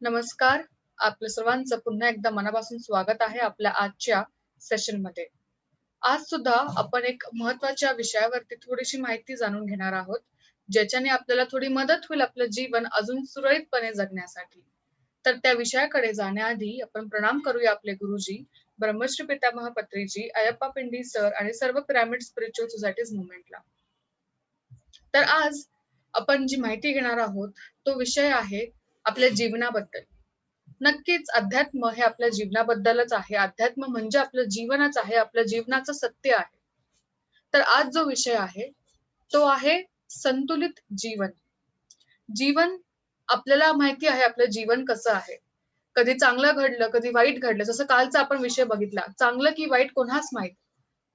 नमस्कार. आपल्या सर्वांचं पुन्हा एकदा मनापासून स्वागत आहे आपल्या आजच्या सेशनमध्ये. आज सुद्धा आपण एक महत्त्वाच्या विषयावरती थोडीशी माहिती जाणून घेणार आहोत, ज्याच्याने आपल्याला थोडी मदत होईल आपलं जीवन अजून सुरळीतपणे जगण्यासाठी. तर त्या विषयाकडे जाण्याआधी आपण प्रणाम करूया आपले गुरुजी, ब्रह्मश्री पितामह पत्रीजी, अयप्पा पिंडी सर आणि सर्व पिरामिड स्पिरिच्युअल सोसायटीज मुव्हमेंटला. तर आज आपण जी माहिती घेणार आहोत, तो विषय आहे आपल्या जीवनाबद्दल. नक्कीच अध्यात्म हे आपल्या जीवनाबद्दलच आहे. अध्यात्म म्हणजे आपलं जीवनच आहे, आपलं जीवनाचं सत्य आहे. तर आज जो विषय आहे, तो आहे संतुलित जीवन. जीवन आपल्याला माहिती आहे आपलं जीवन कसं आहे. कधी चांगलं घडलं, कधी वाईट घडलं. जसं कालचा आपण विषय बघितला. चांगलं की वाईट कोणास माहीत.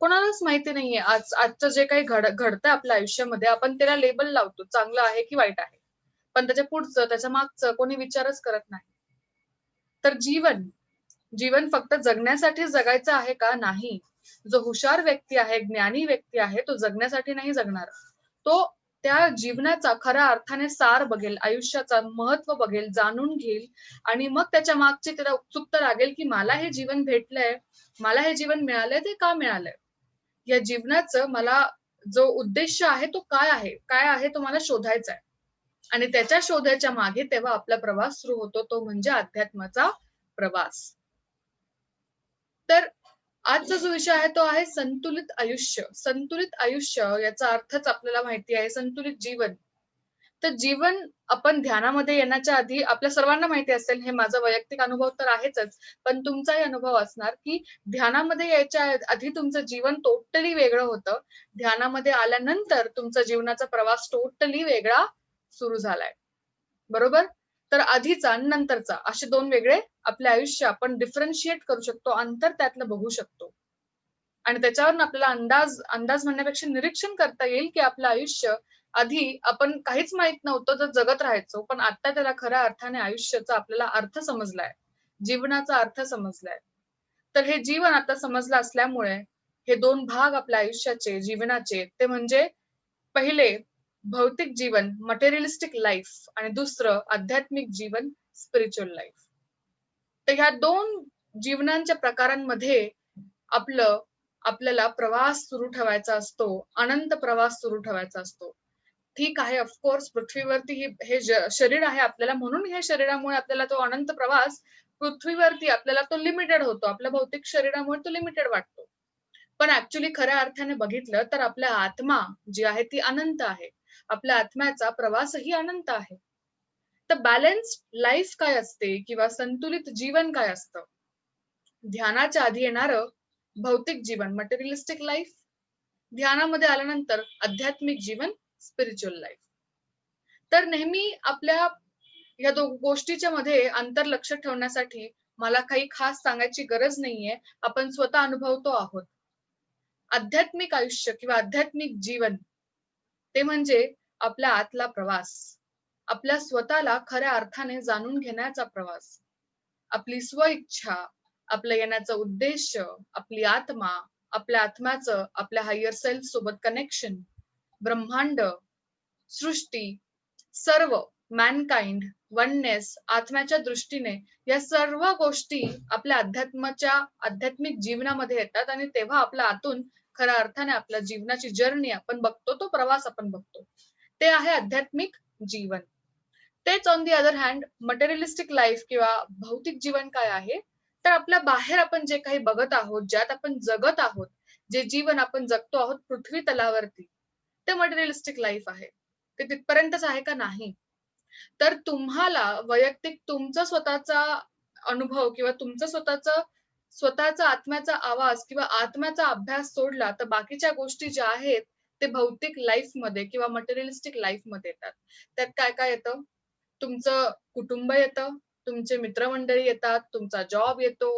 कोणालाच माहिती नाहीये. आजचं जे काही घडतंय आपल्या आयुष्यामध्ये आपण त्याला लेबल लावतो. चांगलं आहे की वाईट आहे. पण त्याच्या पुढचं, त्याच्या मागचं कोणी विचारच करत नाही. तर जीवन फक्त जगण्यासाठी जगायचं आहे का? नाही. जो हुशार व्यक्ती आहे, ज्ञानी व्यक्ती आहे, तो जगण्यासाठी नाही जगणार. तो त्या जीवनाचा खऱ्या अर्थाने सार बघेल, आयुष्याचा महत्त्व बघेल, जाणून घेईल आणि मग त्याच्या मागची त्याला उत्सुकता लागेल, की मला हे जीवन भेटलंय, मला हे जीवन मिळालंय ते का मिळालंय? या जीवनाचं मला जो उद्देश आहे तो काय आहे? काय आहे तो मला शोधायचा आहे. आणि त्याच्या शोधाच्या मागे तेव्हा आपला प्रवास सुरू होतो, तो म्हणजे अध्यात्माचा प्रवास. तर आजचा जो विषय आहे तो आहे संतुलित आयुष्य. संतुलित आयुष्य याचा अर्थच आपल्याला माहिती आहे, संतुलित जीवन. तर जीवन आपण ध्यानामध्ये येण्याच्या आधी आपल्या सर्वांना माहिती असेल, हे माझा वैयक्तिक अनुभव तर आहेचच, पण तुमचाही अनुभव असणार, की ध्यानामध्ये यायच्या आधी तुमचं जीवन टोटली वेगळं होतं. ध्यानामध्ये आल्यानंतर तुमचा जीवनाचा प्रवास टोटली वेगळा सुरू झालाय. बरोबर? तर आधीचा आणि नंतरचा असे 2 वेगळे आपले आयुष्य आपण डिफरन्शिएट करू शकतो. अंतर त्यातलं बघू शकतो. आणि त्याच्यावरून आपल्याला अंदाज म्हणण्यापेक्षा निरीक्षण करता येईल, की आपलं आयुष्य आधी आपण काहीच माहीत नव्हतं तर जगत राहायचो. पण आता त्याला खऱ्या अर्थाने आयुष्याचा आपल्याला अर्थ समजलाय. जीवनाचा अर्थ समजलाय. तर हे जीवन आता समजलं असल्यामुळे हे 2 भाग आपल्या आयुष्याचे, जीवनाचे ते म्हणजे पहिले भौतिक जीवन मटेरियलिस्टिक लाईफ आणि दुसरं आध्यात्मिक जीवन स्पिरिच्युअल लाईफ. तर ह्या 2 जीवनांच्या प्रकारांमध्ये आपलं आपल्याला प्रवास सुरू ठेवायचा असतो. अनंत प्रवास सुरू ठेवायचा असतो. ठीक आहे ऑफ पृथ्वीवरती हे शरीर आहे आपल्याला म्हणून ह्या शरीरामुळे आपल्याला तो अनंत प्रवास पृथ्वीवरती आपल्याला तो लिमिटेड होतो. आपल्या भौतिक शरीरामुळे तो लिमिटेड वाटतो. पण ॲक्चुअली खऱ्या अर्थाने बघितलं तर आपल्या आत्मा जी आहे ती अनंत आहे. आपल्या आत्म्याचा प्रवासही अनंत आहे. तर बॅलन्स्ड लाईफ काय असते किंवा संतुलित जीवन काय असतं? ध्यानाच्या आधी येणारं भौतिक जीवन मटेरियलिस्टिक लाईफ, ध्यानामध्ये आल्यानंतर आध्यात्मिक जीवन स्पिरिच्युअल लाईफ. तर नेहमी आपल्या या गोष्टीच्या मध्ये अंतर लक्षात ठेवण्यासाठी मला काही खास सांगायची गरज नाहीये. आपण स्वतः अनुभवतो आहोत. आध्यात्मिक आयुष्य किंवा आध्यात्मिक जीवन ते म्हणजे आपल्या आतला प्रवास. आपल्या स्वतःला खऱ्या अर्थाने जाणून घेण्याचा प्रवास. आपली स्वइच्छा, आपलं येण्याचा उद्देश, आपली आत्मा, आपल्या आत्म्याचं आपल्या हायर सेल्फ सोबत कनेक्शन, ब्रह्मांड, सृष्टी, सर्व मॅनकाइंड, वननेस, आत्म्याच्या दृष्टीने या सर्व गोष्टी आपल्या आध्यात्मिक जीवनामध्ये येतात आणि तेव्हा आपल्या आतून खऱ्या अर्थाने आपल्या जीवनाची जर्नी आपण बघतो, तो प्रवास आपण बघतो. ते आहे आध्यात्मिक जीवन. तेच on the other hand materialistic life किंवा भौतिक जीवन काय आहे? तर आपल्या बाहेर आपण जे काही बघत आहोत, ज्यात आपण जगत आहोत, जे जीवन आपण जगतो आहोत पृथ्वी तलावरती, ते मटेरियलिस्टिक लाईफ आहे. ते तिथपर्यंतच आहे का? नाही. तर तुम्हाला वैयक्तिक तुमचा स्वतःचा अनुभव किंवा तुमचं स्वतःचा आत्म्याचा आवाज किंवा आत्म्याचा अभ्यास सोडला, तर बाकीच्या गोष्टी ज्या आहेत, ते भौतिक लाईफमध्ये किंवा मटेरियलिस्टिक लाईफमध्ये येतात. त्यात काय-काय येतं? तुमचं कुटुंब येतं, तुमचे मित्रमंडळी येतात, तुमचा जॉब येतो,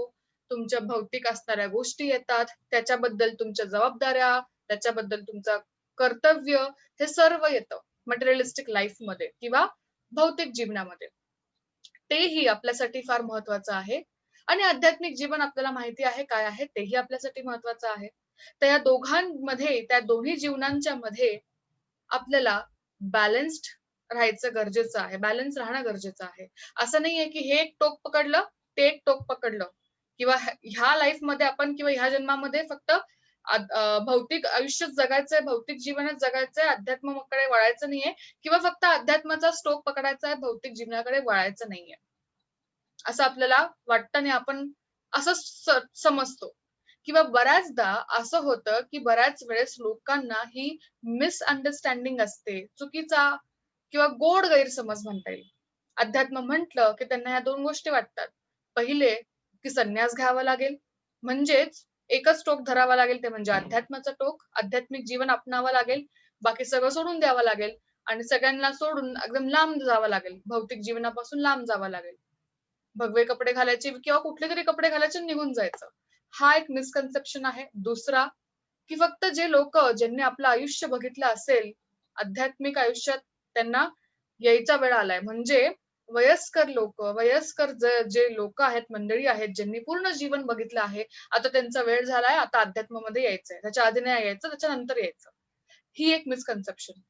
तुमच्या भौतिक असणाऱ्या गोष्टी येतात, त्याच्याबद्दल तुमच्या जबाबदाऱ्या, त्याच्याबद्दल तुमचं कर्तव्य, हे सर्व येतं मटेरियलिस्टिक लाईफमध्ये किंवा भौतिक जीवनामध्ये. तेही आपल्यासाठी फार महत्वाचं आहे आणि आध्यात्मिक जीवन आपल्याला माहिती आहे काय आहे, तेही आपल्यासाठी महत्वाचं आहे. तर या दोघांमध्ये, त्या दोन्ही जीवनांच्या मध्ये आपल्याला बॅलन्स्ड राहायचं गरजेचं आहे. बॅलन्स राहणं गरजेचं आहे. असं नाहीये की हे एक टोक पकडलं, ते एक टोक पकडलं किंवा ह्या लाईफमध्ये आपण किंवा ह्या जन्मामध्ये फक्त भौतिक आयुष्यच जगायचंय, भौतिक जीवनच जगायचंय, अध्यात्माकडे वळायचं नाहीये किंवा फक्त अध्यात्माचाच टोक पकडायचा आहे, भौतिक जीवनाकडे वळायचं नाहीये. असं आपल्याला वाटतं आणि आपण असं समजतो किंवा बऱ्याचदा असं होतं, की बऱ्याच वेळेस लोकांना ही मिसअंडरस्टँडिंग असते. चुकीचा किंवा गोड गैरसमज म्हणता येईल. अध्यात्म म्हटलं, की त्यांना ह्या 2 गोष्टी वाटतात. पहिले, की संन्यास घ्यावा लागेल. म्हणजेच एकच टोक धरावा लागेल ते म्हणजे अध्यात्माचं टोक. आध्यात्मिक जीवन अपनावं लागेल. बाकी सगळं सोडून द्यावं लागेल आणि सगळ्यांना सोडून एकदम लांब जावं लागेल. भौतिक जीवनापासून लांब जावं लागेल. भगवे कपडे घालायचे किंवा कुठले तरी कपडे घालायचे आणि निघून जायचं. हा एक मिसकन्सेप्शन आहे. दुसरा, की फक्त जे लोकं ज्यांनी आपलं आयुष्य बघितलं असेल, आध्यात्मिक आयुष्यात त्यांना यायचा वेळ आलाय. म्हणजे वयस्कर लोकं, वयस्कर जे लोकं आहेत, मंडळी आहेत, ज्यांनी पूर्ण जीवन बघितलं आहे, आता त्यांचा वेळ झालाय, आता अध्यात्मामध्ये यायचंय. त्याच्या आधी नाही यायचं, त्याच्यानंतर यायचं. ही एक मिसकन्सेप्शन.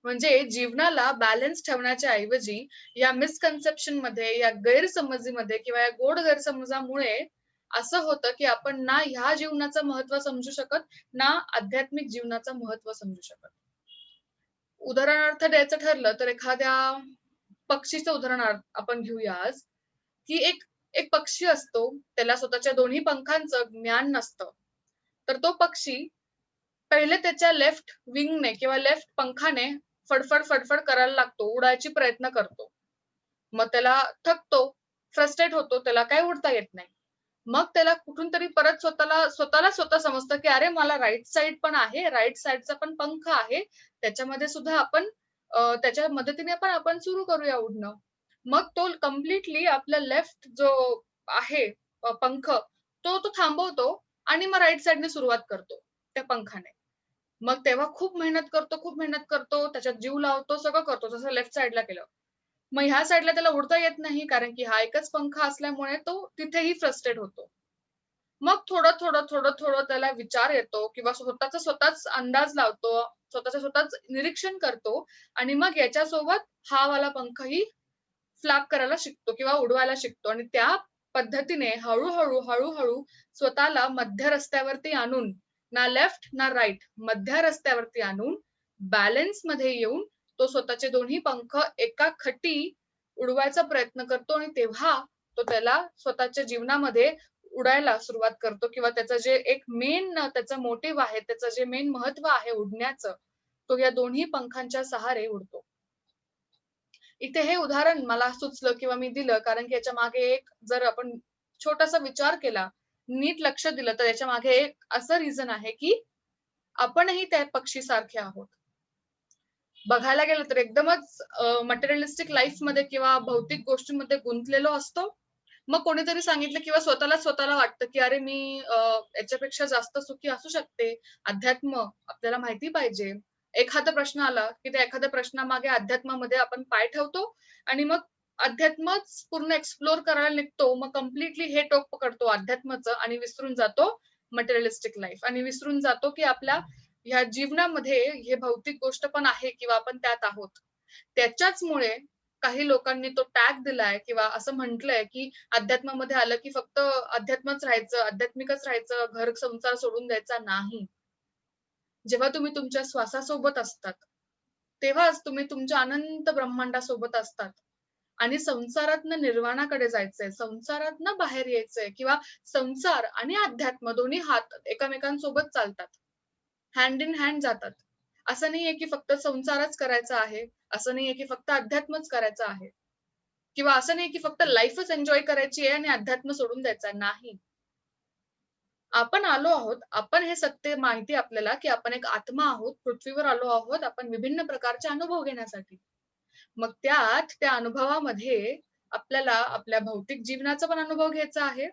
म्हणजे जीवनाला बॅलन्स ठेवण्याच्या ऐवजी या मिसकन्सेप्शनमध्ये, या गैरसमजीमध्ये किंवा या गोड गैरसमजामुळे असं होतं, की आपण ना ह्या जीवनाचं महत्त्व समजू शकत, ना आध्यात्मिक जीवनाचं महत्त्व समजू शकत. उदाहरणार्थ द्यायचं ठरलं तर एखाद्या पक्षीचं उदाहरण आपण घेऊया आज, की एक एक पक्षी असतो, त्याला स्वतःच्या दोन्ही पंखांचं ज्ञान नसतं. तर तो पक्षी पहिले त्याच्या लेफ्ट विंगने किंवा लेफ्ट पंखाने फडफड, फडफड करायला लागतो, उडायची प्रयत्न करतो. मग त्याला थकतो, फ्रस्ट्रेट होतो, त्याला काही उडता येत नाही. मग त्याला कुठून तरी परत स्वतःला स्वतः समजतं, की अरे मला राइट साइड पण आहे, राइट साइडचा पण पंख आहे. त्याच्यामध्ये सुद्धा आपण त्याच्या मदतीने पण आपण सुरू करूया उडणं. मग तो कंप्लीटली आपला लेफ्ट जो आहे पंख तो थांबवतो आणि मग राइट साइडने सुरुवात करतो त्या पंखाने. मग तेव्हा खूप मेहनत करतो, खूप मेहनत करतो, त्याच्यात जीव लावतो, सगळं करतो जसं लेफ्ट साइडला केलं. मग ह्या साइडला त्याला उडता येत नाही कारण की हा एकच पंखा असल्यामुळे तो तिथेही फ्रस्ट्रेट होतो. मग थोडं त्याला विचार येतो किंवा स्वतःच अंदाज लावतो, स्वतःच निरीक्षण करतो आणि मग याच्यासोबत हा वाला पंखही फ्लॅप करायला शिकतो किंवा उडवायला शिकतो आणि त्या पद्धतीने हळू-हळू स्वतःला मध्य रस्त्यावरती आणून, ना लेफ्ट ना राइट मध्य रस्त्यावरती आणून बॅलन्समध्ये येऊन तो स्वतःचे दोन्ही पंख एका खट्टी उडवायचा प्रयत्न करतो आणि तेव्हा तो त्याला स्वतःच्या जीवनामध्ये उडायला सुरुवात करतो किंवा त्याचं जे एक मेन त्याचा मोटिव्ह आहे, त्याचं जे मेन महत्त्व आहे उडण्याचं, तो या दोन्ही पंखांच्या सहारे उडतो. इथे हे उदाहरण मला सुचलं किंवा मी दिलं कारण की याच्या मागे एक जर आपण छोटासा विचार केला, नीट लक्ष दिलं तर याच्या मागे एक असं रिझन आहे की आपणही त्या पक्षीसारखे आहोत. बघायला गेलं तर एकदमच मटेरियलिस्टिक लाईफमध्ये किंवा भौतिक गोष्टींमध्ये गुंतलेलो असतो. मग कोणीतरी सांगितलं किंवा स्वतःला वाटतं, की अरे मी याच्यापेक्षा जास्त सुखी असू शकते. अध्यात्म आपल्याला माहिती पाहिजे. एखादा प्रश्न आला, की त्या एखाद्या प्रश्नामागे अध्यात्मामध्ये आपण पाय ठेवतो आणि मग अध्यात्मच पूर्ण एक्सप्लोर करायला निघतो. मग कंप्लीटली हे टोक पकडतो अध्यात्माचं आणि विसरून जातो मटेरियलिस्टिक लाईफ आणि विसरून जातो, की आपल्या ह्या जीवनामध्ये हे भौतिक गोष्ट पण आहे किंवा आपण त्यात आहोत. त्याच्याचमुळे काही लोकांनी तो टॅग दिलाय किंवा असं म्हटलंय, की अध्यात्मामध्ये आलं, की फक्त अध्यात्मच राहायचं, आध्यात्मिकच राहायचं, घर संसार सोडून द्यायचा नाही. जेव्हा तुम्ही तुमच्या श्वासासोबत असतात, तेव्हाच तुम्ही तुमच्या अनंत ब्रह्मांडासोबत असतात आणि संसारातनं निर्वाणाकडे जायचंय, संसारातनं बाहेर यायचंय किंवा संसार आणि अध्यात्म दोन्ही हात एकमेकांसोबत चालतात. हँड इन हँड जातात. असं नाहीये, की फक्त संसारच करायचा आहे. असं नाहीये, की फक्त अध्यात्मच करायचं आहे. किंवा असं नाही, की फक्त लाईफच एन्जॉय करायची आहे आणि अध्यात्म सोडून द्यायचा नाही. आपण आलो आहोत. आपण हे सत्य माहिती आपल्याला, की आपण एक आत्मा आहोत. पृथ्वीवर आलो आहोत. आपण विभिन्न प्रकारचे अनुभव घेण्यासाठी. मग त्या अनुभवामध्ये आपल्याला आपल्या भौतिक जीवनाचा पण अनुभव घ्यायचा आहे.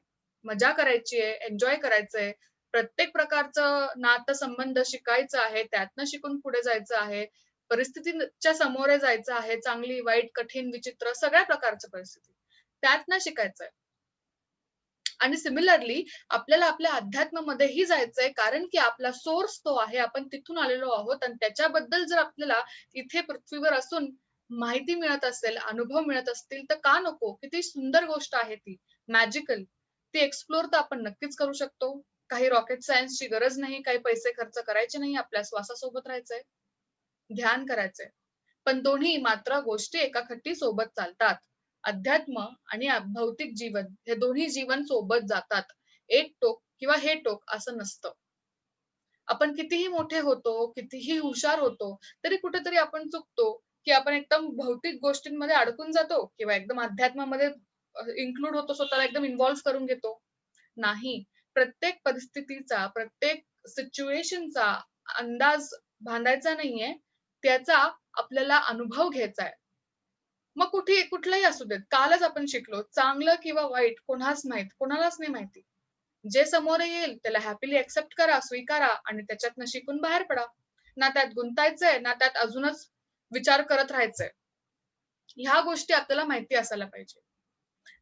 मजा करायची आहे, एन्जॉय करायचंय. प्रत्येक प्रकारचं नातं-संबंध शिकायचं आहे. त्यातनं शिकून पुढे जायचं आहे. परिस्थितीच्या सामोरे जायचं आहे. चांगली, वाईट, कठीण, विचित्र सगळ्या प्रकारच्या परिस्थिती. त्यातनं शिकायचंय. आणि सिमिलरली आपल्याला आपल्या अध्यात्मामध्येही जायचंय, कारण की आपला सोर्स तो आहे. आपण तिथून आलेलो आहोत आणि त्याच्याबद्दल जर आपल्याला इथे पृथ्वीवर असून माहिती मिळत असेल, अनुभव मिळत असतील, तर का नको? किती सुंदर गोष्ट आहे ती, मॅजिकल. ती एक्सप्लोर तर आपण नक्कीच करू शकतो. काही रॉकेट सायन्सची गरज नाही, काही पैसे खर्च करायचे नाही. आपल्या श्वासासोबत राहायचंय, ध्यान करायचंय. पण दोन्ही मात्र गोष्टी एकाखट्टी सोबत चालतात. अध्यात्म आणि भौतिक जीवन हे दोन्ही जीवन सोबत जातात. एक टोक किंवा हे टोक असं नसतं. आपण कितीही मोठे होतो, कितीही हुशार होतो, तरी कुठेतरी आपण चुकतो, की आपण एकदम भौतिक गोष्टींमध्ये अडकून जातो किंवा एकदम अध्यात्मामध्ये इन्क्लूड होतो, स्वतःला एकदम इन्व्हॉल्व करून घेतो. नाही. प्रत्येक परिस्थितीचा, प्रत्येक सिच्युएशनचा अंदाज बांधायचा नाहीये. त्याचा आपल्याला अनुभव घ्यायचा आहे. मग कुठलंही असू देत. कालच आपण शिकलो, चांगलं किंवा वाईट कोणालाच नाही माहिती. जे समोर येईल त्याला हॅपीली एक्सेप्ट करा, स्वीकारा आणि त्याच्यातनं शिकून बाहेर पडा. ना त्यात गुंतायचंय, ना त्यात अजूनच विचार करत राहायचंय. ह्या गोष्टी आपल्याला माहिती असायला पाहिजे.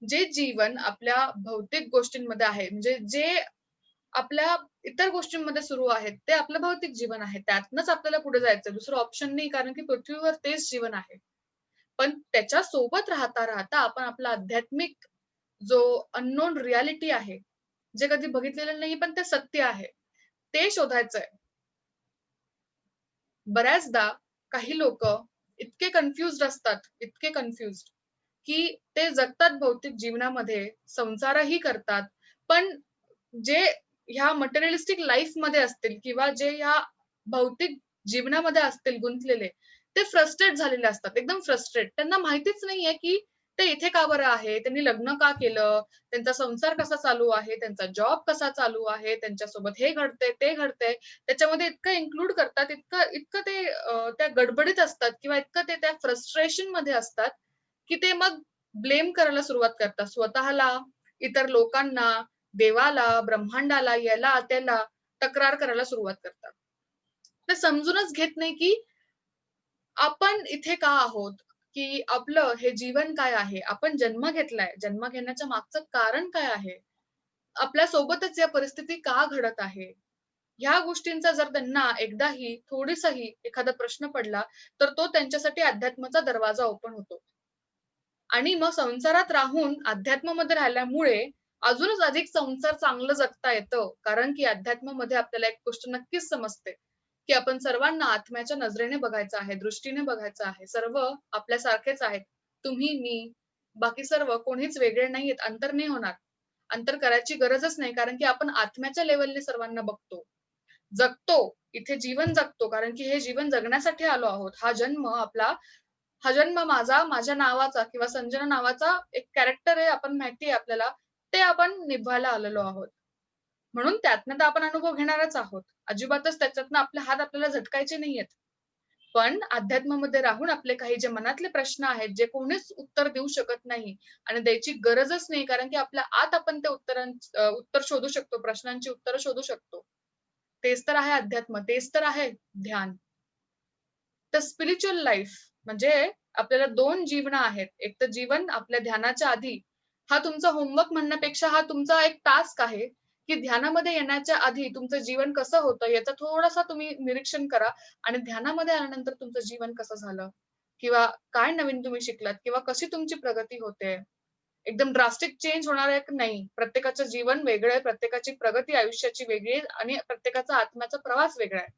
जे जीवन आपल्या भौतिक गोष्टींमध्ये आहे, म्हणजे जे आपल्या इतर गोष्टींमध्ये सुरू आहेत, ते आपलं भौतिक जीवन आहे. त्यातनंच आपल्याला पुढे जायचंय. दुसरं ऑप्शन नाही, कारण की पृथ्वीवर तेच जीवन आहे. पण त्याच्या सोबत राहता आपण आपला आध्यात्मिक जो अननोन रिॲलिटी आहे, जे कधी बघितलेलं नाही पण ते सत्य आहे, ते शोधायचंय. बऱ्याचदा काही लोकं इतके कन्फ्युज्ड असतात, इतके कन्फ्युज्ड, की ते जगतात भौतिक जीवनामध्ये, संसारही करतात, पण जे ह्या मटेरिअलिस्टिक लाईफमध्ये असतील किंवा जे ह्या भौतिक जीवनामध्ये असतील गुंतलेले, ते फ्रस्ट्रेट झालेले असतात. एकदम फ्रस्ट्रेट. त्यांना माहितीच नाहीये, की ते इथे का बरं आहे? त्यांनी लग्न का केलं? त्यांचा संसार कसा चालू आहे? त्यांचा जॉब कसा चालू आहे? त्यांच्यासोबत हे घडतंय, ते घडतंय. त्याच्यामध्ये इतकं इन्क्लूड करतात, इतकं इतकं ते त्या गडबडीत असतात किंवा इतकं ते त्या फ्रस्ट्रेशनमध्ये असतात, की ते मग ब्लेम करायला सुरुवात करतात. स्वतःला, इतर लोकांना, देवाला, ब्रह्मांडाला, याला, त्याला तक्रार करायला सुरुवात करतात. ते समजूनच घेत नाही, की आपण इथे का आहोत? की आपलं हे जीवन काय आहे? आपण जन्म घेतलाय. जन्म घेण्याच्या मागचं कारण काय आहे? आपल्या सोबतच या परिस्थिती का घडत आहे? ह्या गोष्टींचा जर त्यांना एकदाही थोडीसाही एखादा प्रश्न पडला, तर तो त्यांच्यासाठी अध्यात्माचा दरवाजा ओपन होतो. आणि मग संसारात राहून अध्यात्मामध्ये राहिल्यामुळे अजूनच अधिक संसार चांगलं जगता येतं. कारण की अध्यात्मामध्ये आपल्याला एक गोष्ट नक्कीच समजते, की आपण सर्वांना आत्म्याच्या नजरेने बघायचं आहे, दृष्टीने बघायचं आहे. सर्व आपल्यासारखेच आहेत. तुम्ही, मी, बाकी सर्व कोणीच वेगळे नाहीयेत. अंतर नाही होणार. अंतर करायची गरजच नाही. कारण की आपण आत्म्याच्या लेव्हलने सर्वांना बघतो. जगतो. इथे जीवन जगतो. कारण की हे जीवन जगण्यासाठी आलो आहोत. हा जन्म माझा, माझ्या नावाचा किंवा संजना नावाचा एक कॅरेक्टर आहे, आपण माहिती आहे आपल्याला. ते आपण निभवायला आलेलो आहोत. म्हणून त्यातनं तर आपण अनुभव घेणारच आहोत. अजिबातच त्याच्यातनं आपले हात आपल्याला झटकायचे नाहीयेत. पण अध्यात्मामध्ये राहून आपले काही जे मनातले प्रश्न आहेत, जे कोणीच उत्तर देऊ शकत नाही आणि द्यायची गरजच नाही, कारण की आपल्या आत आपण ते उत्तर शोधू शकतो, प्रश्नांची उत्तरं शोधू शकतो. तेच तर आहे अध्यात्म, तेच तर आहे ध्यान. तर स्पिरिच्युअल लाईफ म्हणजे आपल्याला 2 जीवनं आहेत. एक तर जीवन आपल्या ध्यानाच्या आधी, हा तुमचा होमवर्क म्हणण्यापेक्षा हा तुमचा एक टास्क आहे, की ध्यानामध्ये येण्याच्या आधी तुमचं जीवन कसं होतं याचं थोडासा तुम्ही निरीक्षण करा आणि ध्यानामध्ये आल्यानंतर तुमचं जीवन कसं झालं किंवा काय नवीन तुम्ही शिकलात किंवा कशी तुमची प्रगती होते. एकदम ड्रास्टिक चेंज होणार आहे की नाही. प्रत्येकाचं जीवन वेगळं आहे, प्रत्येकाची प्रगती आयुष्याची वेगळी आहे आणि प्रत्येकाचा आत्म्याचा प्रवास वेगळा आहे.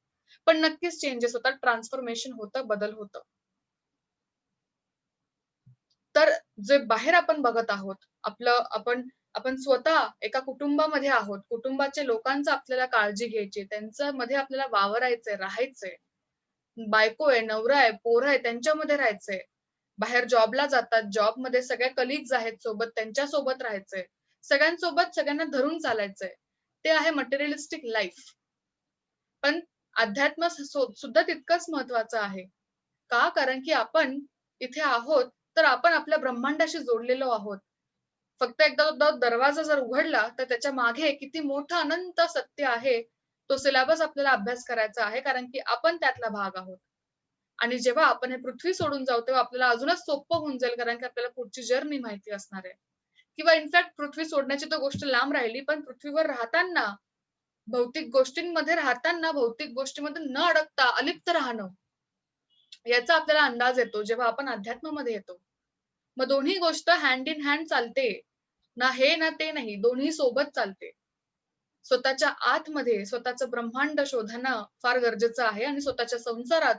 पण नक्कीच चेंजेस होतात, ट्रान्सफॉर्मेशन होतं, बदल होतं. तर जे बाहेर आपण बघत आहोत, आपलं आपण आपण स्वतः एका कुटुंबामध्ये आहोत. कुटुंबाच्या लोकांचं आपल्याला काळजी घ्यायची आहे. त्यांच्यामध्ये आपल्याला वावरायचंय, राहायचंय. बायको आहे, नवरा आहे, पोरं आहे, त्यांच्यामध्ये राहायचंय. बाहेर जॉबला जातात, जॉबमध्ये सगळे कलीग्स आहेत सोबत, त्यांच्यासोबत राहायचंय. सगळ्यांसोबत सगळ्यांना धरून चालायचंय. ते आहे मटेरिअलिस्टिक लाईफ. पण अध्यात्म सुद्धा तितकंच महत्वाचं आहे. का? कारण की आपण इथे आहोत, तर आपण आपल्या ब्रह्मांडाशी जोडलेलो आहोत. फक्त एकदा तो दरवाजा जर उघडला, तर त्याच्या मागे किती मोठं अनंत सत्य आहे, तो सिलेबस आपल्याला अभ्यास करायचा आहे, कारण की आपण त्यातला भाग आहोत. आणि जेव्हा आपण हे पृथ्वी सोडून जाऊ, तेव्हा आपल्याला अजूनच सोपं होऊन जाईल, कारण की आपल्याला पुढची जर्नी माहिती असणार आहे. किंवा इनफॅक्ट पृथ्वी सोडण्याची तर गोष्ट लांब राहिली, पण पृथ्वीवर राहताना, भौतिक गोष्टींमध्ये राहताना, भौतिक गोष्टींमध्ये न अडकता अलिप्त राहणं, याचा आपल्याला अंदाज येतो जेव्हा आपण अध्यात्मामध्ये येतो. मग दोन्ही गोष्ट हँड इन हँड चालते. ना हे ना ते नाही, दोन्ही सोबत चालते. स्वतःच्या आतमध्ये स्वतःचं ब्रह्मांड शोधणं फार गरजेचं आहे आणि स्वतःच्या संसारात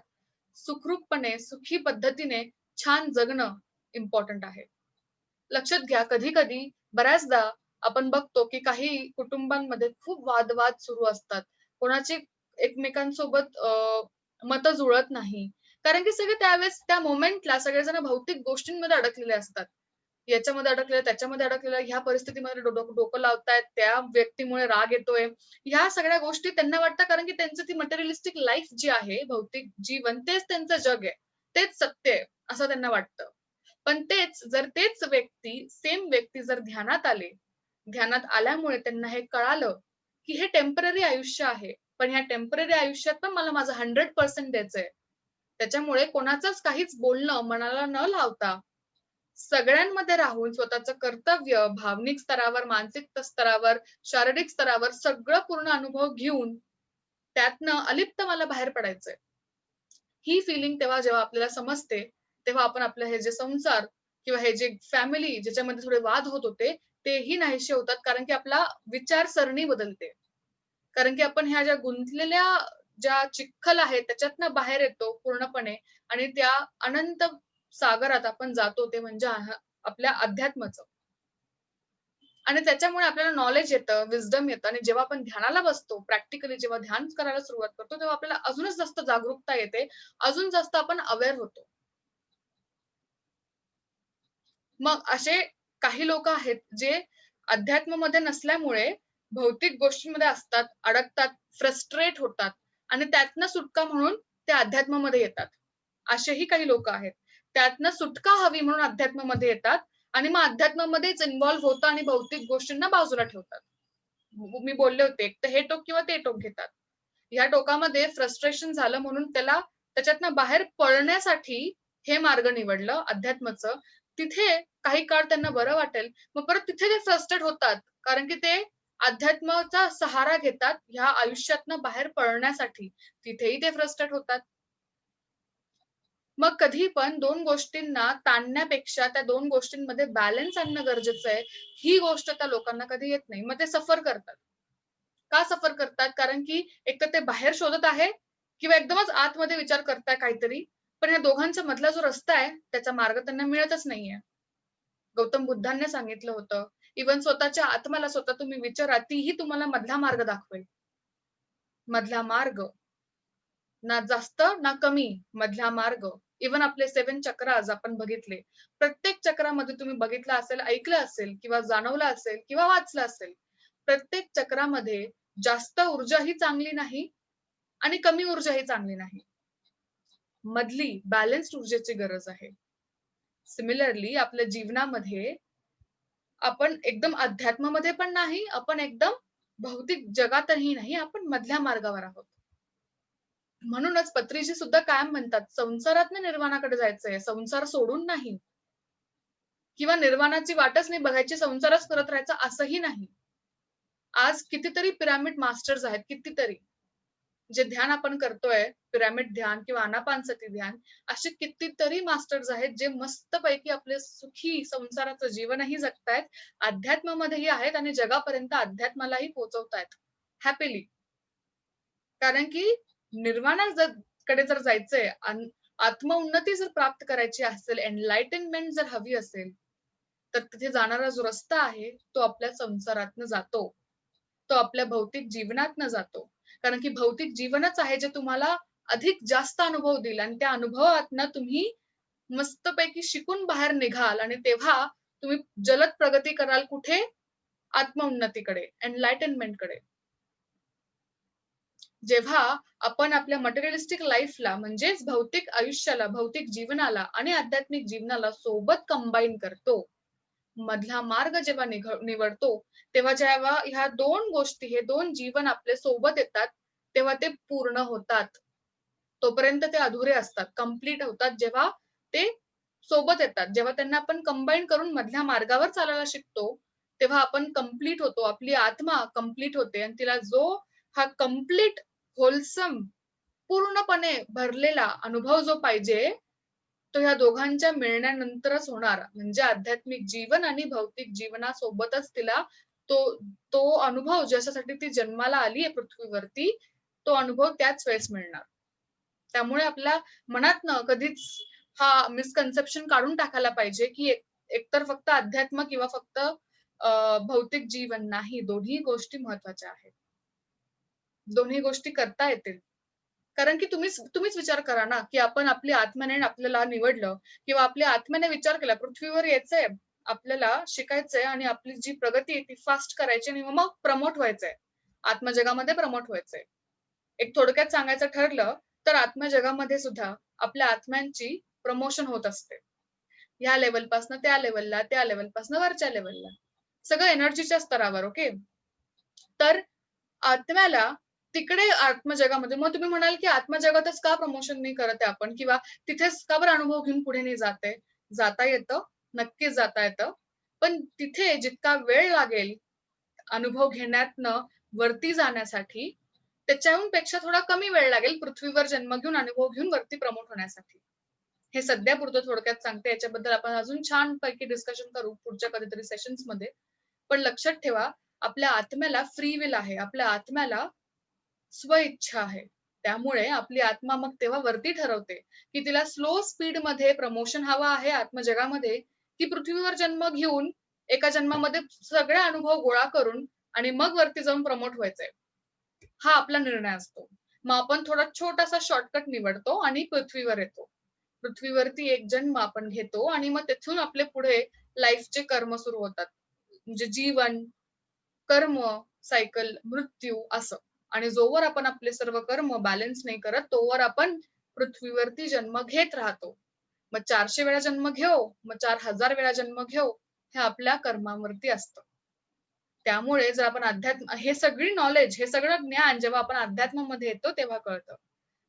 सुखरूपपणे, सुखी पद्धतीने छान जगणं इम्पोर्टंट आहे. लक्षात घ्या, कधी-कधी बऱ्याचदा आपण बघतो, की काही कुटुंबांमध्ये खूप वादवाद सुरू असतात. कोणाची एकमेकांसोबत मतं जुळत नाही. कारण की सगळे त्यावेळेस त्या मोमेंटला सगळेजण भौतिक गोष्टींमध्ये अडकलेले असतात. याच्यामध्ये अडकलेलं, त्याच्यामध्ये अडकलेलं, ह्या परिस्थितीमध्ये डोकं लावतायत, त्या व्यक्तीमुळे राग येतोय. ह्या सगळ्या गोष्टी त्यांना वाटतं कारण की त्यांचं ती मटेरिअलिस्टिक लाईफ जी आहे, भौतिक जीवन तेच त्यांचं जग आहे. तेच सत्य आहे, असं त्यांना वाटतं. पण तेच व्यक्ती, सेम व्यक्ती जर ध्यानात आले, ध्यानात आल्यामुळे त्यांना हे कळालं, की हे टेम्पररी आयुष्य आहे. पण ह्या टेम्पररी आयुष्यात पण मला माझं 100% द्यायचंय. त्याच्यामुळे कोणाचंच काहीच बोलणं मनाला न लावता, सगळ्यांमध्ये राहून स्वतःचं कर्तव्य भावनिक स्तरावर, मानसिक स्तरावर, शारीरिक स्तरावर सगळं पूर्ण अनुभव घेऊन, त्यातनं अलिप्त मला बाहेर पडायचंय. ही फीलिंग तेव्हा जेव्हा आपल्याला समजते, तेव्हा आपण आपले हे जे संसार किंवा हे जे फॅमिली ज्याच्यामध्ये थोडे वाद होत होते, तेही नाहीसे होतात. कारण की आपला विचारसरणी बदलते. कारण की आपण ह्या ज्या गुंतलेल्या ज्या चिखल आहे त्याच्यातनं बाहेर येतो पूर्णपणे आणि त्या अनंत सागरात आपण जातो ते म्हणजे आपल्या अध्यात्माचं. आणि त्याच्यामुळे आपल्याला नॉलेज येतं, विस्डम येतं आणि जेव्हा आपण ध्यानाला बसतो, प्रॅक्टिकली जेव्हा ध्यान करायला सुरुवात करतो, तेव्हा आपल्याला अजूनच जास्त जागरूकता येते. अजून जास्त आपण अवेअर होतो. मग असे काही लोकं आहेत, जे अध्यात्मामध्ये नसल्यामुळे भौतिक गोष्टींमध्ये असतात, अडकतात, फ्रस्ट्रेट होतात आणि त्यातनं सुटका म्हणून ते अध्यात्मामध्ये येतात. असेही काही लोकं आहेत. त्यातनं सुटका हवी म्हणून अध्यात्मामध्ये येतात आणि मग अध्यात्मामध्येच इन्व्हॉल्व होतात आणि भौतिक गोष्टींना बाजूला ठेवतात. मी बोलले होते, एक तर हे टोक किंवा ते टोक घेतात. ह्या टोकामध्ये फ्रस्ट्रेशन झालं म्हणून त्याच्यातनं बाहेर पळण्यासाठी हे मार्ग निवडलं अध्यात्माचं. तिथे काही काळ त्यांना बरं वाटेल. मग परत तिथे ते फ्रस्ट्रेट होतात. कारण की ते अध्यात्माचा सहारा घेतात ह्या आयुष्यातनं बाहेर पळण्यासाठी. तिथेही ते फ्रस्ट्रेट होतात. मग कधी पण 2 गोष्टींना ताणण्यापेक्षा त्या 2 गोष्टींमध्ये बॅलन्स आणणं गरजेचं आहे. ही गोष्ट त्या लोकांना कधी येत नाही. मग ते सफर करतात. का सफर करतात? कारण की एकतर ते बाहेर शोधत आहे किंवा एकदमच आतमध्ये विचार करताय काहीतरी. पण या दोघांच्या मधला जो रस्ता आहे, त्याचा मार्ग त्यांना मिळतच नाहीये. गौतम बुद्धांनी सांगितलं होतं, इव्हन स्वतःच्या आत्म्याला स्वतः तुम्ही विचारा, तीही तुम्हाला मधला मार्ग दाखवेल. मधला मार्ग, ना जास्त ना कमी, मधला मार्ग. इव्हन आपले 7 चक्रास आपण बघितले. प्रत्येक चक्रामध्ये तुम्ही बघितलं असेल, ऐकलं असेल किंवा जाणवलं असेल किंवा वाचलं असेल. प्रत्येक चक्रामध्ये जास्त ऊर्जाही चांगली नाही आणि कमी ऊर्जाही चांगली नाही. मधली बॅलन्स्ड ऊर्जेची गरज आहे. सिमिलरली आपल्या जीवनामध्ये आपण एकदम अध्यात्मामध्ये पण नाही, आपण एकदम भौतिक जगातही नाही, आपण मधल्या मार्गावर आहोत. म्हणूनच पत्रीजी सुद्धा कायम म्हणतात, संसारातनं निर्वाणाकडे जायचंय, संसार सोडून नाही किंवा निर्वाणाची वाटच नाही बघायची, संसारच करत राहायचा असंही नाही. आज कितीतरी पिरॅमिड मास्टर्स आहेत, कितीतरी. जे ध्यान आपण करतोय, पिरॅमिड ध्यान किंवा आनापानसती ध्यान, असे कितीतरी मास्टर्स आहेत, जे मस्तपैकी आपले सुखी संसाराचं जीवनही जगतायत, अध्यात्मामध्येही आहेत आणि जगापर्यंत अध्यात्मालाही पोहोचवतायत, हॅपीली. कारण की निर्वाणा कडे जर जायचंय, आत्मउन्नती जर प्राप्त करायची असेल, एनलाइटनमेंट जर हवी असेल, तर तिथे जाणारा जो रस्ता आहे, तो आपल्या संसारातनं जातो. तो आपल्या भौतिक जीवनातनं जातो. कारण की भौतिक जीवनच आहे जे तुम्हाला अधिक जास्त अनुभव देईल आणि त्या अनुभवातनं तुम्ही मस्तपैकी शिकून बाहेर निघाल आणि तेव्हा तुम्ही जलद प्रगती कराल कुठे? आत्मउन्नतीकडे, एनलाइटनमेंटकडे. जेव्हा आपण आपल्या मटेरिअलिस्टिक लाईफला म्हणजेच भौतिक आयुष्याला, भौतिक जीवनाला आणि आध्यात्मिक जीवनाला सोबत कंबाईन करतो, मधला मार्ग जेव्हा निवडतो, जेव्हा ह्या 2 गोष्टी, हे 2 जीवन आपले सोबत येतात, तेव्हा ते पूर्ण होतात. तोपर्यंत ते अधुरे असतात. कंप्लीट होतात जेव्हा ते सोबत येतात. जेव्हा त्यांना आपण कंबाईन करून मधल्या मार्गावर चालायला शिकतो, तेव्हा आपण कंप्लीट होतो. आपली आत्मा कंप्लीट होते आणि तिला जो हा कंप्लीट होलसम पूर्णपणे भरलेला अनुभव जो पाहिजे, तो ह्या दोघांच्या मिळण्यानंतरच होणार. म्हणजे आध्यात्मिक जीवन आणि भौतिक जीवनासोबतच तिला तो तो अनुभव ज्याच्यासाठी ती जन्माला आली आहे पृथ्वीवरती, तो अनुभव त्याच वेळेस मिळणार. त्यामुळे आपल्या मनातनं कधीच हा मिसकन्सेप्शन काढून टाकायला पाहिजे, की एकतर फक्त अध्यात्म किंवा फक्त भौतिक जीवन नाही, दोन्ही गोष्टी महत्त्वाच्या आहेत. दोन्ही गोष्टी करता येतील. कारण की तुम्हीच विचार करा ना, की आपण आपली आत्म्याने आपल्याला निवडलं किंवा आपल्या आत्म्याने विचार केला, पृथ्वीवर यायचंय, आपल्याला शिकायचंय आणि आपली जी प्रगती आहे ती फास्ट करायची आणि मग प्रमोट व्हायचंय. आत्मजगामध्ये प्रमोट व्हायचंय. एक थोडक्यात सांगायचं ठरलं, तर आत्मजगामध्ये सुद्धा आपल्या आत्म्यांची प्रमोशन होत असते. ह्या लेव्हलपासनं त्या लेव्हलला, त्या लेव्हलपासनं वरच्या लेव्हलला. सगळं एनर्जीच्या स्तरावर, ओके? तर आत्म्याला तिकडे आत्मजगामध्ये मग तुम्ही म्हणाल, की आत्मजगातच का प्रमोशन नाही करत आहे आपण किंवा तिथेच का बरं अनुभव घेऊन पुढे नाही जात आहे? जाता येतं, नक्कीच जाता येतं. पण तिथे जितका वेळ लागेल अनुभव घेण्यातनं वरती जाण्यासाठी, त्याच्याहून पेक्षा थोडा कमी वेळ लागेल पृथ्वीवर जन्म घेऊन, अनुभव घेऊन वरती प्रमोट होण्यासाठी. हे सध्यापुरतं थोडक्यात सांगते. याच्याबद्दल आपण अजून छानपैकी डिस्कशन करू पुढच्या कधीतरी सेशन्समध्ये. पण लक्षात ठेवा, आपल्या आत्म्याला फ्री विल आहे. आपल्या आत्म्याला स्वइच्छा आहे. त्यामुळे आपली आत्मा मग तेव्हा वरती ठरवते, की तिला स्लो स्पीडमध्ये प्रमोशन हवं आहे आत्मजगामध्ये, की पृथ्वीवर जन्म घेऊन एका जन्मामध्ये सगळे अनुभव गोळा करून आणि मग वरती जाऊन प्रमोट व्हायचंय. हा आपला निर्णय असतो. मग आपण थोडा छोटासा शॉर्टकट निवडतो आणि पृथ्वीवर येतो. पृथ्वीवरती एक जन्म आपण घेतो आणि मग तिथून आपले पुढे लाईफचे कर्म सुरू होतात. म्हणजे जीवन, कर्म, सायकल, मृत्यू असं. आणि जोवर आपण आपले सर्व कर्म बॅलन्स नाही करत, तोवर आपण पृथ्वीवरती जन्म घेत राहतो. मग 400 वेळा जन्म घेऊ, मग 4000 वेळा जन्म घेऊ, हे आपल्या कर्मावरती असतं. त्यामुळे जर आपण हे सगळी नॉलेज, हे सगळं ज्ञान जेव्हा आपण अध्यात्मामध्ये येतो तेव्हा कळतं.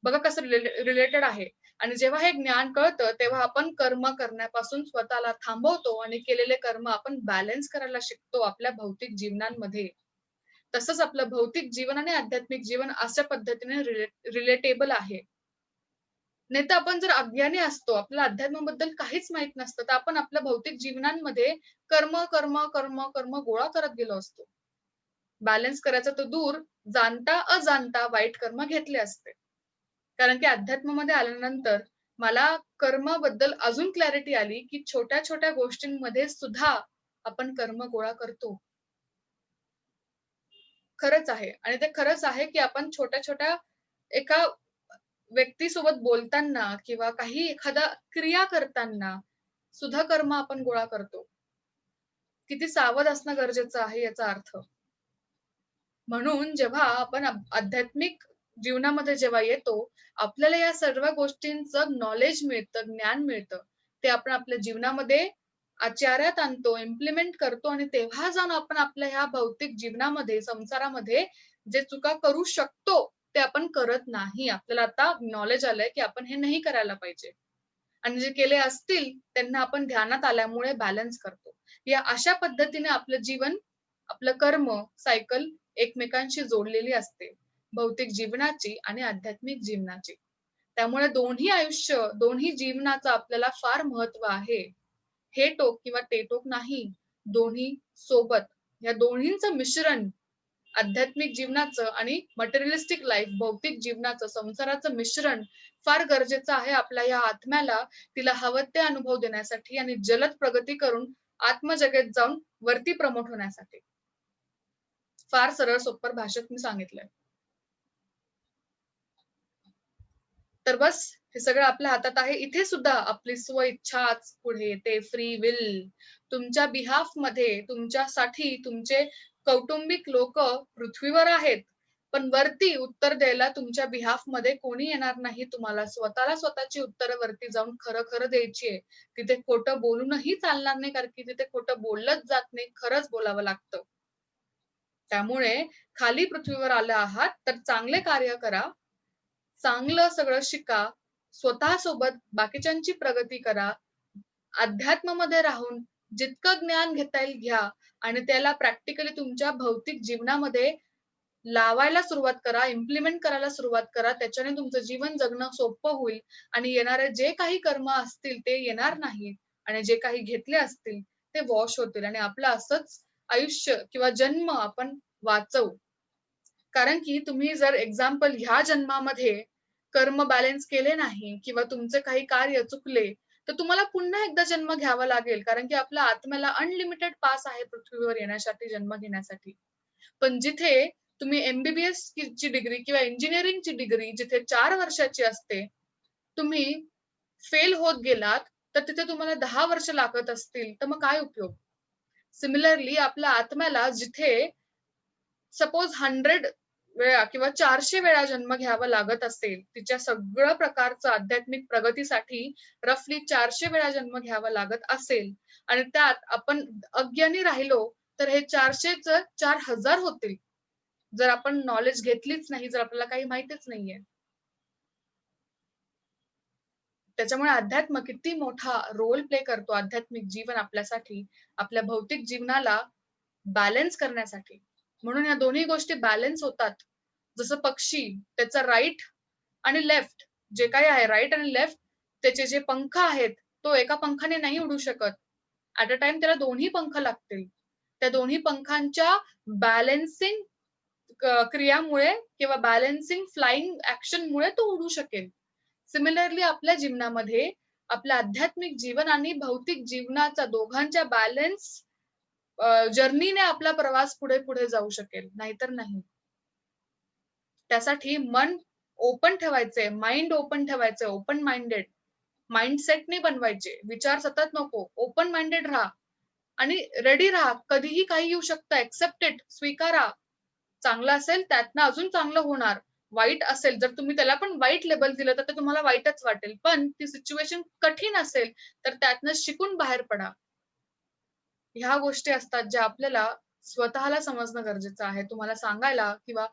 बघा कसं रिलेटेड आहे. आणि जेव्हा हे ज्ञान कळतं, तेव्हा आपण कर्म करण्यापासून स्वतःला थांबवतो आणि केलेले कर्म आपण बॅलन्स करायला शिकतो आपल्या भौतिक जीवनांमध्ये. तसंच आपलं भौतिक जीवन आणि आध्यात्मिक जीवन अशा पद्धतीने रिलेटेबल आहे. नाहीतर आपण जर अज्ञानी असतो, आपल्याला अध्यात्माबद्दल काहीच माहीत नसतं, तर आपण आपल्या भौतिक जीवनांमध्ये कर्म, कर्म, कर्म, कर्म गोळा करत गेलो असतो. बॅलन्स करायचा तर दूर, जाणता अजाणता वाईट कर्म घेतले असते. कारण की अध्यात्मामध्ये आल्यानंतर मला कर्माबद्दल अजून क्लॅरिटी आली, की छोट्या-छोट्या गोष्टींमध्ये सुद्धा आपण कर्म गोळा करतो. खरंच आहे आणि ते खरंच आहे, की आपण छोट्या-छोट्या एका व्यक्तीसोबत बोलताना किंवा काही एखादा क्रिया करताना सुद्धा कर्म आपण गोळा करतो. किती सावध असणं गरजेचं आहे याचा अर्थ. म्हणून जेव्हा आपण आध्यात्मिक जीवनामध्ये जेव्हा येतो, आपल्याला या सर्व गोष्टींचं नॉलेज मिळतं, ज्ञान मिळतं. ते आपण आपल्या जीवनामध्ये आचर्यात आणतो, इम्प्लिमेंट करतो आणि तेव्हा जाऊन आपण आपल्या ह्या भौतिक जीवनामध्ये, संसारामध्ये जे चुका करू शकतो, ते आपण करत नाही. आपल्याला आता नॉलेज आलंय, की आपण हे नाही करायला पाहिजे. आणि जे केले असतील, त्यांना आपण ध्यानात आल्यामुळे बॅलन्स करतो. या अशा पद्धतीने आपलं जीवन, आपलं कर्म सायकल एकमेकांशी जोडलेली असते. भौतिक जीवनाची आणि आध्यात्मिक जीवनाची. त्यामुळे दोन्ही आयुष्य, दोन्ही जीवनाचं आपल्याला फार महत्त्व आहे. हे टोक किंवा ते टोक नाही. दोन्ही सोबत. या दोन्हींचं मिश्रण आध्यात्मिक जीवनाचं आणि मटेरिअलिस्टिक लाईफ, भौतिक जीवनाचं, संसाराचं मिश्रण फार गरजेचं आहे आपल्या या आत्म्याला तिला हवं ते अनुभव देण्यासाठी आणि जलद प्रगती करून आत्मजगेत जाऊन वरती प्रमोट होण्यासाठी. फार सरळ सोप्पर भाषेत मी सांगितलंय. तर बस हे सगळं आपल्या हातात आहे. इथे सुद्धा आपली स्वइच्छाच पुढे येते, फ्री विल. तुमच्या बिहाफमध्ये, तुमच्यासाठी तुमचे कौटुंबिक लोकं पृथ्वीवर आहेत. पण वरती उत्तर द्यायला तुमच्या बिहाफमध्ये कोणी येणार नाही. तुम्हाला स्वतःला स्वतःची उत्तरं वरती जाऊन खरं-खरं द्यायची आहे. तिथे खोटं बोलूनही चालणार नाही, कारण की तिथे खोटं बोललंच जात नाही. खरंच बोलावं लागतं. त्यामुळे खाली पृथ्वीवर आला आहात, तर चांगले कार्य करा. चांगलं सगळं शिका. स्वतःसोबत बाकीच्यांची प्रगती करा. अध्यात्मामध्ये राहून जितकं ज्ञान घेता येईल घ्या आणि त्याला प्रॅक्टिकली तुमच्या भौतिक जीवनामध्ये लावायला सुरुवात करा, इम्प्लिमेंट करायला सुरुवात करा. त्याच्याने तुमचं जीवन जगणं सोपं होईल आणि येणारे जे काही कर्म असतील ते येणार नाहीत आणि जे काही घेतले असतील ते वॉश होतील आणि आपलं असंच आयुष्य किंवा जन्म आपण वाचवू. कारण की तुम्ही जर एक्झाम्पल ह्या जन्मामध्ये कर्म बॅलन्स केले नाही किंवा तुमचे काही कार्य चुकले, तर तुम्हाला पुन्हा एकदा जन्म घ्यावा लागेल. कारण की आपल्या आत्म्याला अनलिमिटेड पास आहे पृथ्वीवर येण्यासाठी, जन्म घेण्यासाठी. पण जिथे तुम्ही एम-बी-बी-एस ची डिग्री किंवा इंजिनिअरिंगची डिग्री जिथे 4 वर्षाची असते, तुम्ही फेल होत गेलात, तर तिथे तुम्हाला 10 वर्ष लागत असतील, तर मग काय उपयोग? सिमिलरली आपल्या आत्म्याला जिथे सपोज 100 वेळा किंवा 400 वेळा जन्म घ्यावा लागत असेल, तिच्या सगळं प्रकारचं आध्यात्मिक प्रगतीसाठी रफली 400 वेळा जन्म घ्यावा लागत असेल आणि त्यात आपण अज्ञानी राहिलो, तर हे 400चं 4000 होतील. जर आपण नॉलेज घेतलीच नाही, जर आपल्याला काही माहीतच नाहीये. त्याच्यामुळे अध्यात्म किती मोठा रोल प्ले करतो आध्यात्मिक जीवन आपल्यासाठी, आपल्या भौतिक जीवनाला बॅलन्स करण्यासाठी. म्हणून या दोन्ही गोष्टी बॅलन्स होतात. जसं पक्षी त्याचा राइट आणि लेफ्ट जे काही आहे राइट आणि लेफ्ट त्याचे जे पंख आहेत, तो एका पंखाने नाही उडू शकत. ॲट अ टाईम त्याला दोन्ही पंख लागतील. त्या दोन्ही पंखांच्या बॅलन्सिंग क्रियामुळे किंवा बॅलन्सिंग फ्लाइंग ॲक्शनमुळे तो उडू शकेल. सिमिलरली आपल्या जीवनामध्ये आपलं आध्यात्मिक जीवन आणि भौतिक जीवनाचा दोघांच्या बॅलन्स जर्नीने आपला प्रवास पुढे-पुढे जाऊ शकेल, नाहीतर नाही. त्यासाठी मन ओपन ठेवायचंय, माइंड ओपन ठेवायचंय, ओपन माइंडेड. माइंडसेट नाही बनवायचे. विचार सतत नको. ओपन माइंडेड राहा आणि रेडी राहा. कधीही काही येऊ शकतं. Except it. स्वीकारा. चांगलं असेल त्यातनं अजून चांगलं होणार. वाईट असेल जर तुम्ही त्याला पण वाईट लेबल दिलं तर ते तुम्हाला वाईटच वाटेल. पण ती सिच्युएशन कठीण असेल तर त्यातनं शिकून बाहेर पडा. ह्या गोष्टी असतात ज्या आपल्याला स्वतःला समजणं गरजेचं आहे. तुम्हाला सांगायला किंवा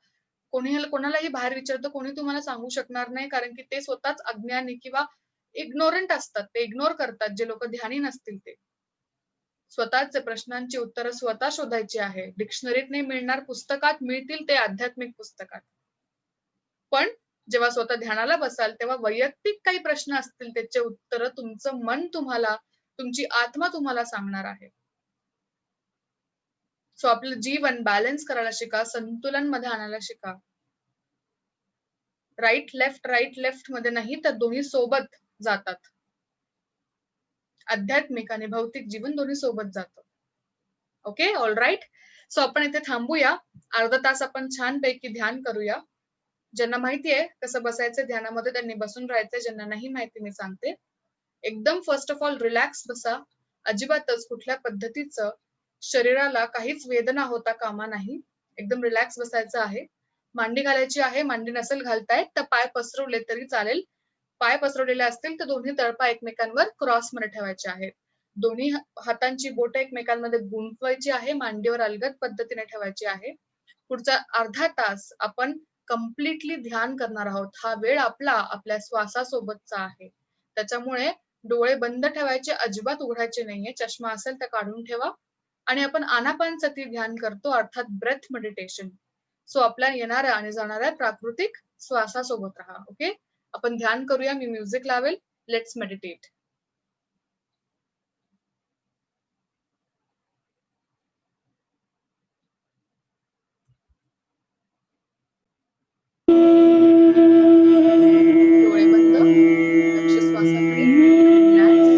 कोणालाही बाहेर विचारतं कोणी तुम्हाला सांगू शकणार नाही कारण की ते स्वतःच अज्ञानी किंवा इग्नोरंट असतात. ते इग्नोर करतात जे लोकं ध्यानी नसतील ते. स्वतःचे प्रश्नांची उत्तरं स्वतः शोधायची आहे. डिक्शनरीत नाही मिळणार, पुस्तकात मिळतील ते आध्यात्मिक पुस्तकात. पण जेव्हा स्वतः ध्यानाला बसाल, तेव्हा वैयक्तिक काही प्रश्न असतील त्याचे उत्तरं तुमचं मन तुम्हाला, तुमची आत्मा तुम्हाला सांगणार आहे. सो आपलं जीवन बॅलन्स करायला शिका, संतुलनमध्ये आणायला शिका. राइट लेफ्ट मध्ये नाही तर दोन्ही सोबत जातात. आध्यात्मिक आणि भौतिक जीवन दोन्ही सोबत जातं. Okay, all right. सो आपण इथे थांबूया. अर्धा तास आपण छानपैकी ध्यान करूया. ज्यांना माहिती आहे कसं बसायचं ध्यानामध्ये त्यांनी बसून राहायचंय. ज्यांना नाही माहिती मी सांगते. एकदम फर्स्ट ऑफ ऑल रिलॅक्स बसा. अजिबातच कुठल्या पद्धतीचं शरीराला काहीच वेदना होता कामा नाही. एकदम रिलॅक्स बसायचं आहे. मांडी घालायची आहे. मांडी नसेल घालता येत तर पाय पसरवले तरी चालेल. पाय पसरवलेले असतील तर दोन्ही तळपाय एकमेकांवर क्रॉसमध्ये ठेवायचे आहेत. दोन्ही हातांची बोटं एकमेकांमध्ये गुंफवायची आहे. मांडीवर अलगद पद्धतीने ठेवायची आहे. पुढचा अर्धा तास आपण कंप्लीटली ध्यान करणार आहोत. हा वेळ आपला आपल्या श्वासासोबतचा आहे. त्याच्यामुळे डोळे बंद ठेवायचे, अजिबात उघडायचे नाहीये. चष्मा असेल तर काढून ठेवा आणि आपण आनापानसती ध्यान करतो अर्थात ब्रेथ मेडिटेशन. सो आपल्या येणाऱ्या आणि जाणाऱ्या प्राकृतिक श्वासासोबत राहा. ओके, आपण ध्यान करूया. मी म्युझिक लावेल. Let's meditate. डोळे बंद, लक्ष श्वासाकडे. रिलॅक्स.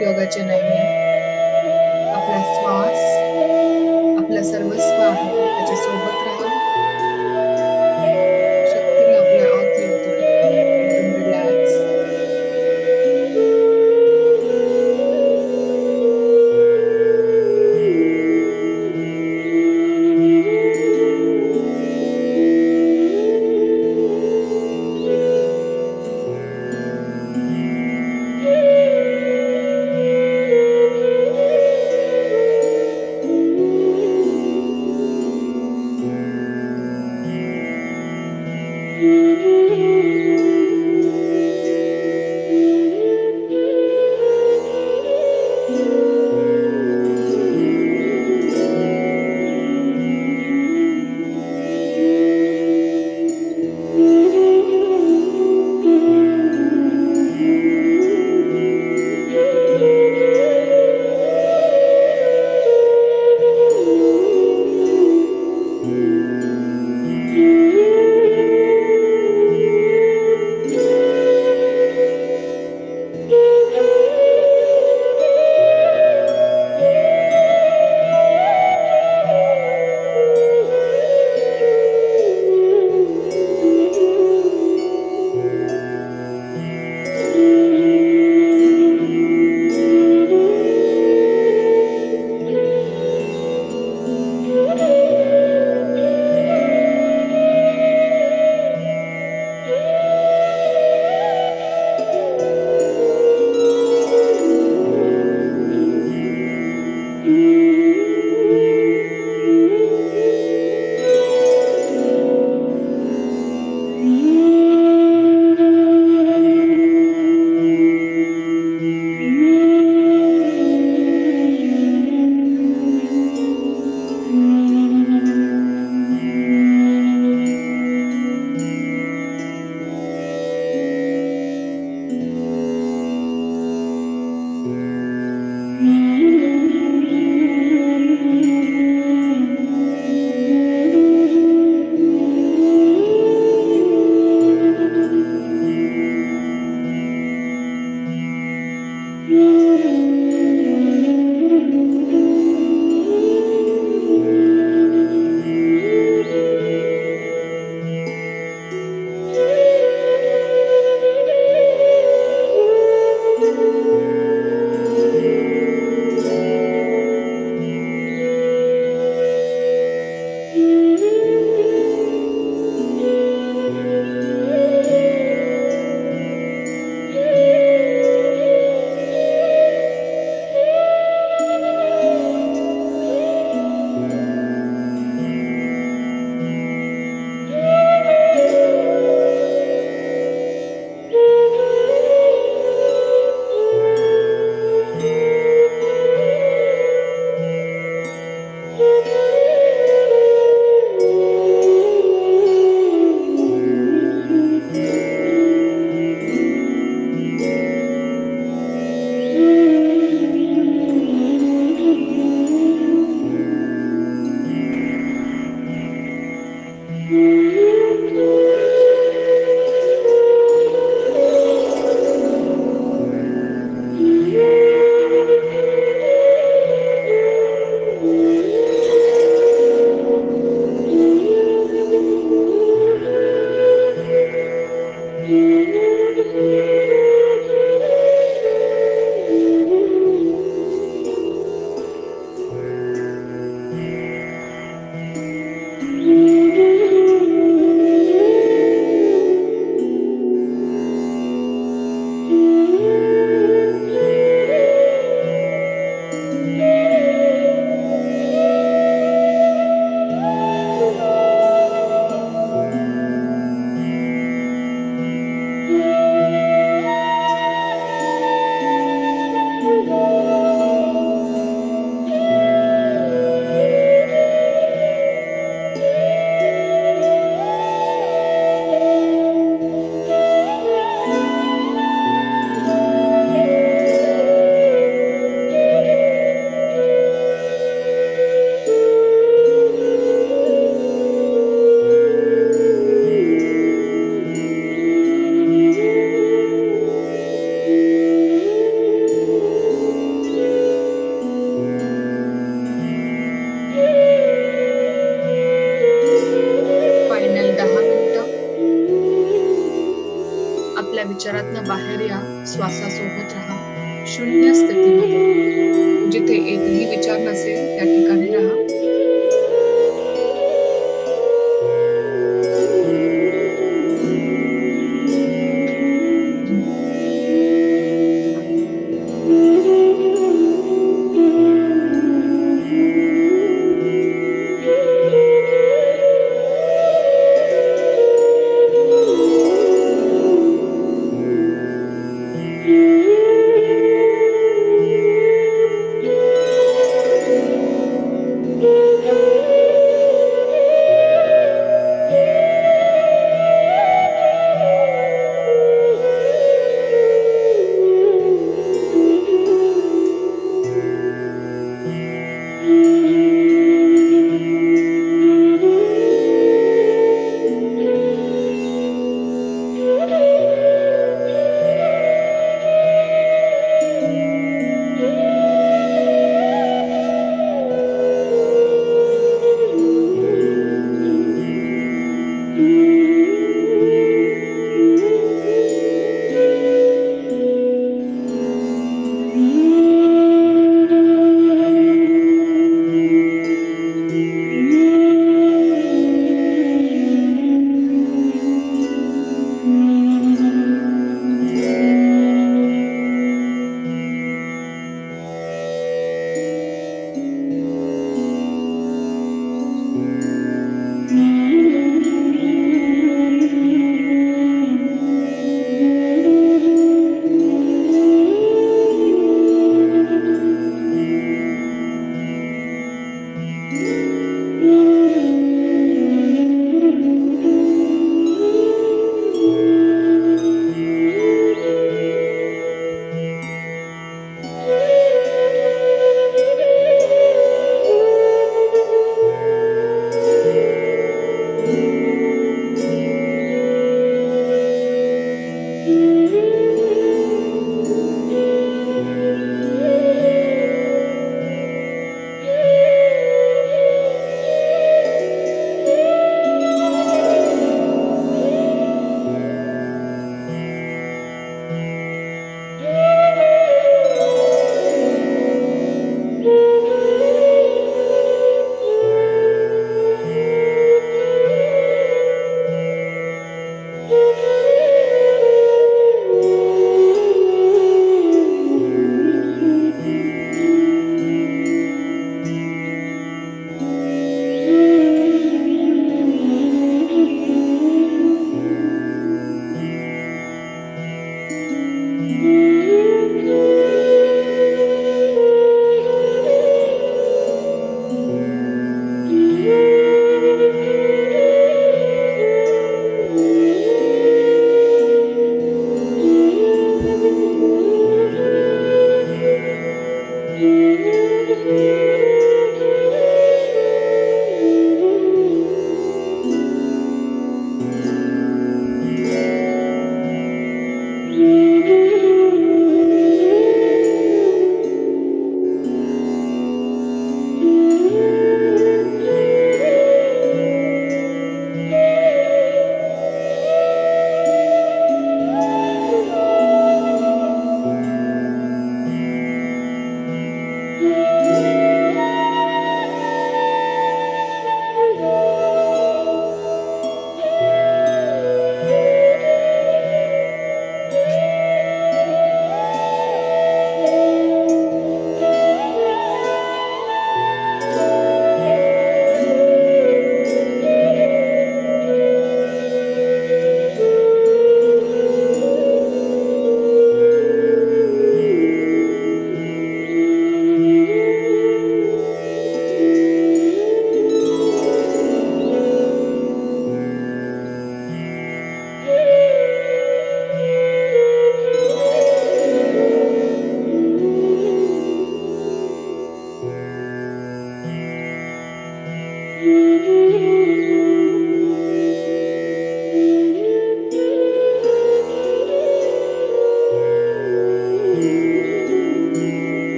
उपयोगाचे नाहीये. आपला श्वास आपलं सर्वस्व आहे. त्याच्यासोबत राहा. शक्तीने आपल्या आत येऊ द्या. एकदम रिलॅक्स. श्वासासोबत राहा. शून्य स्थितीमध्ये. जिथे एकही विचार नसेल त्या ठिकाणी राहा.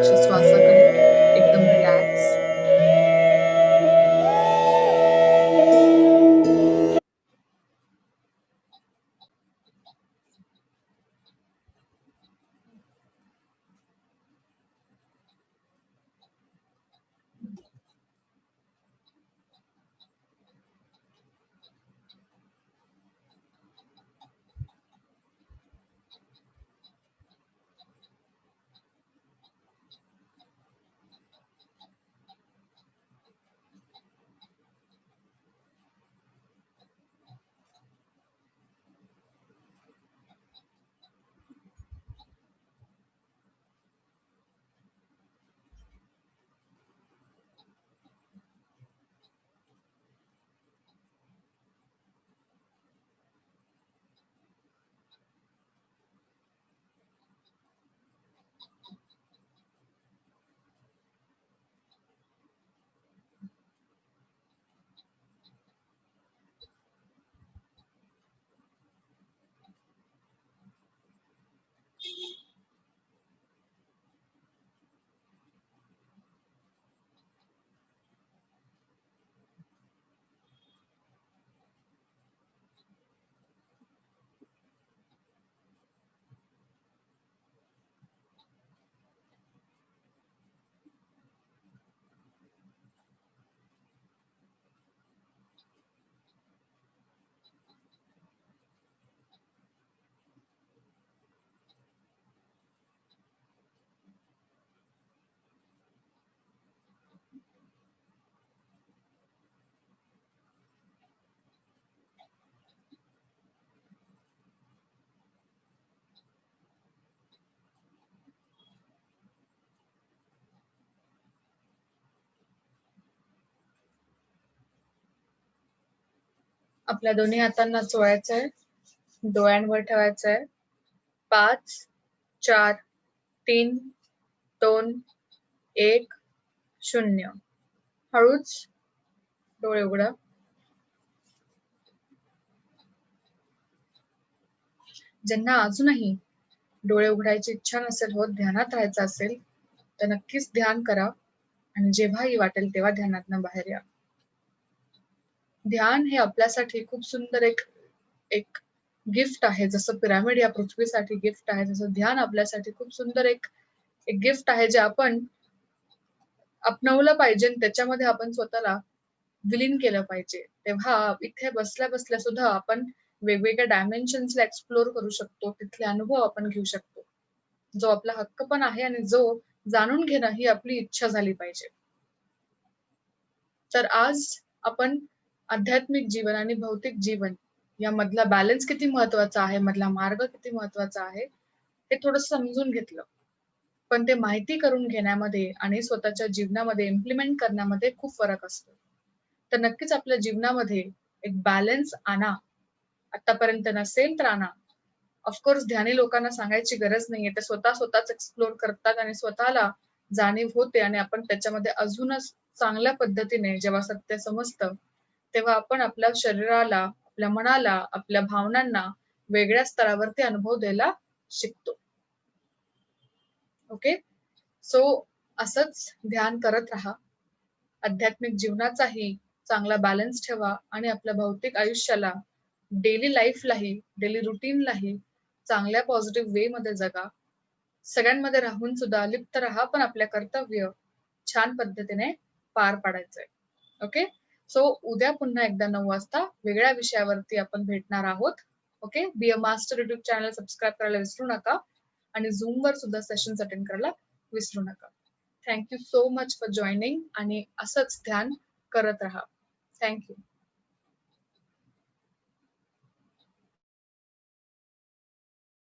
लक्ष श्वासाकडे, एकदम रिलॅक्स. आपल्या दोन्ही हातांना चोळायचंय, डोळ्यांवर ठेवायचंय. 5, 4, 3, 2, 1, 0. हळूच डोळे उघडा. ज्यांना अजूनही डोळे उघडायची इच्छा नसेल होत, ध्यानात राहायचं असेल, तर नक्कीच ध्यान करा आणि जेव्हाही वाटेल तेव्हा ध्यानातनं बाहेर या. ध्यान हे आपल्यासाठी खूप सुंदर एक एक गिफ्ट आहे. जसं पिरामिड या पृथ्वीसाठी गिफ्ट आहे, तसं ध्यान आपल्यासाठी खूप सुंदर एक एक गिफ्ट आहे, जे आपण अपनावलं पाहिजे आणि त्याच्यामध्ये आपण स्वतःला विलीन केलं पाहिजे. तेव्हा इथे बसल्या-बसल्या सुद्धा आपण वेगवेगळ्या डायमेन्शन्सला एक्सप्लोर करू शकतो. तिथले अनुभव आपण घेऊ शकतो. जो आपला हक्क पण आहे आणि जो जाणून घेणं ही आपली इच्छा झाली पाहिजे. तर आज आपण आध्यात्मिक जीवन आणि भौतिक जीवन यामधला बॅलन्स किती महत्वाचा आहे, मधला मार्ग किती महत्वाचा आहे, हे थोडंसं समजून घेतलं. पण ते माहिती करून घेण्यामध्ये आणि स्वतःच्या जीवनामध्ये इम्प्लिमेंट करण्यामध्ये खूप फरक असतो. तर नक्कीच आपल्या जीवनामध्ये एक बॅलन्स आणा. आतापर्यंत नसेल तर आणा. ऑफकोर्स ध्यानी लोकांना सांगायची गरज नाहीये. ते स्वतःच एक्सप्लोर करतात आणि स्वतःला जाणीव होते आणि आपण त्याच्यामध्ये अजूनच चांगल्या पद्धतीने जेव्हा सत्य समजतं, तेव्हा आपण आपल्या शरीराला, आपल्या मनाला, आपल्या भावनांना वेगळ्या स्तरावरती अनुभव द्यायला शिकतो. ओके? सो असंच ध्यान करत राहा. आध्यात्मिक जीवनाचाही चांगला बॅलन्स ठेवा आणि आपल्या भौतिक आयुष्याला, डेली लाईफलाही, डेली रुटीनलाही चांगल्या पॉझिटिव्ह वेमध्ये जगा. सगळ्यांमध्ये राहून सुद्धा लिप्त राहा, पण आपल्या कर्तव्य छान पद्धतीने पार पाडायचंय. ओके? सो उद्या पुन्हा एकदा 9 वाजता वेगळ्या विषयावरती आपण भेटणार आहोत. Okay? Be a master YouTube channel subscribe करायला विसरू नका आणि Zoomवर सुद्धा सेशन्स अटेंड करायला विसरू नका. Thank you so much for joining आणि असंच ध्यान करत राहा. Thank you.